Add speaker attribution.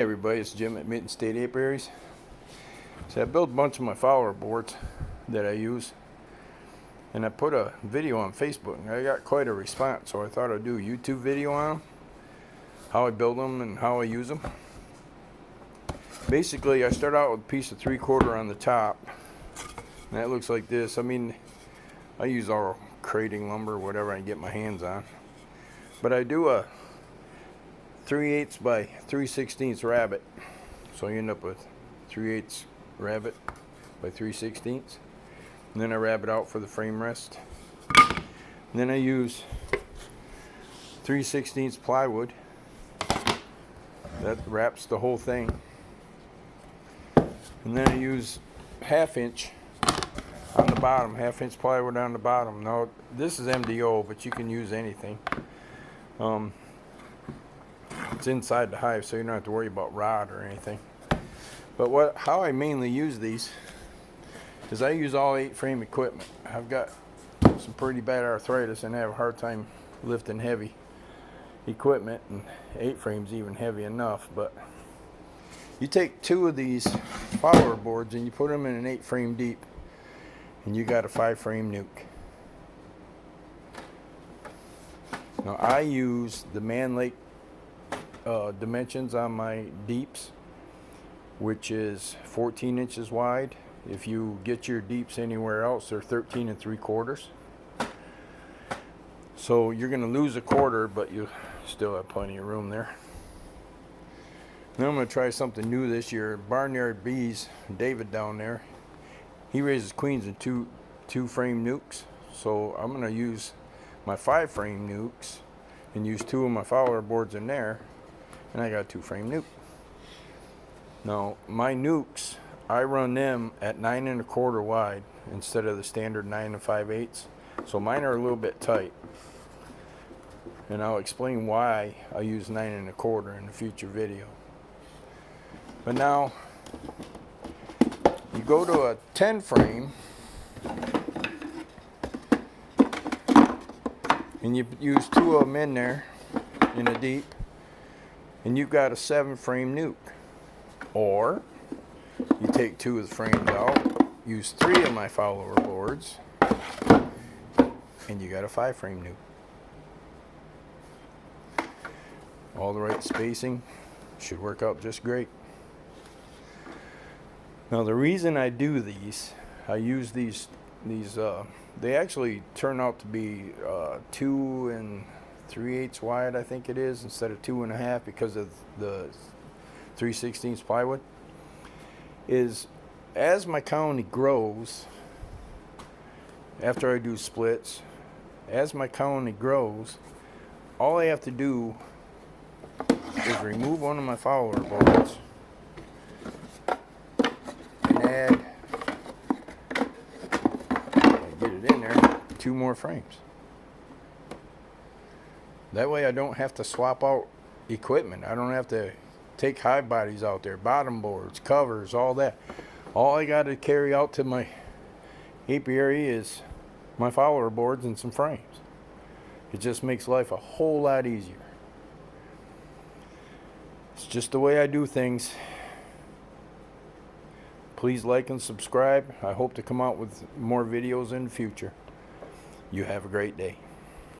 Speaker 1: Everybody, it's Jim at Mitten State Apiaries. So I built a bunch of my follower boards that I use, and I put a video on Facebook, and I got quite a response, so I thought I'd do a YouTube video on them, how I build them and how I use them. Basically, I start out with a piece of 3/4 on the top, and that looks like this. I mean, I use all crating lumber, whatever I can get my hands on, but I do a 3/8 by 3/16 rabbet, so I end up with 3/8 rabbet by 3/16, and then I wrap it out for the frame rest. And then I use 3/16 plywood that wraps the whole thing, and then I use 1/2 inch on the bottom, 1/2 inch plywood on the bottom. Now this is MDO, but you can use anything. It's inside the hive, so you don't have to worry about rot or anything. But how I mainly use these is I use all 8-frame equipment. I've got some pretty bad arthritis and I have a hard time lifting heavy equipment, and 8-frame's even heavy enough. But you take 2 of these follower boards and you put them in an 8-frame deep, and you got a 5-frame nuke. Now I use the Mann Lake dimensions on my deeps, which is 14 inches wide. If you get your deeps anywhere else, they're 13 3/4. So you're going to lose a quarter, but you still have plenty of room there. Now I'm going to try something new this year. Barnyard Bees, David down there, he raises queens in two frame nukes. So I'm going to use my 5-frame nukes and use 2 of my follower boards in there, and I got a 2-frame nuke. Now my nukes, I run them at 9 1/4 wide instead of the standard 9 5/8. So mine are a little bit tight, and I'll explain why I use 9 1/4 in a future video. But now you go to a 10-frame and you use 2 of them in there in a deep, and you've got a 7-frame nuke. Or you take 2 of the frames out, use 3 of my follower boards, and you got a 5-frame nuke. All the right spacing, should work out just great. Now the reason I do these, I use these they actually turn out to be 2 3/8 wide, I think it is, instead of 2 1/2, because of the 3/16 plywood. Is as my colony grows, after I do splits, as my colony grows, all I have to do is remove one of my follower boards and add, get it in there, 2 more frames. That way I don't have to swap out equipment. I don't have to take hive bodies out there, bottom boards, covers, all that. All I got to carry out to my apiary is my follower boards and some frames. It just makes life a whole lot easier. It's just the way I do things. Please like and subscribe. I hope to come out with more videos in the future. You have a great day.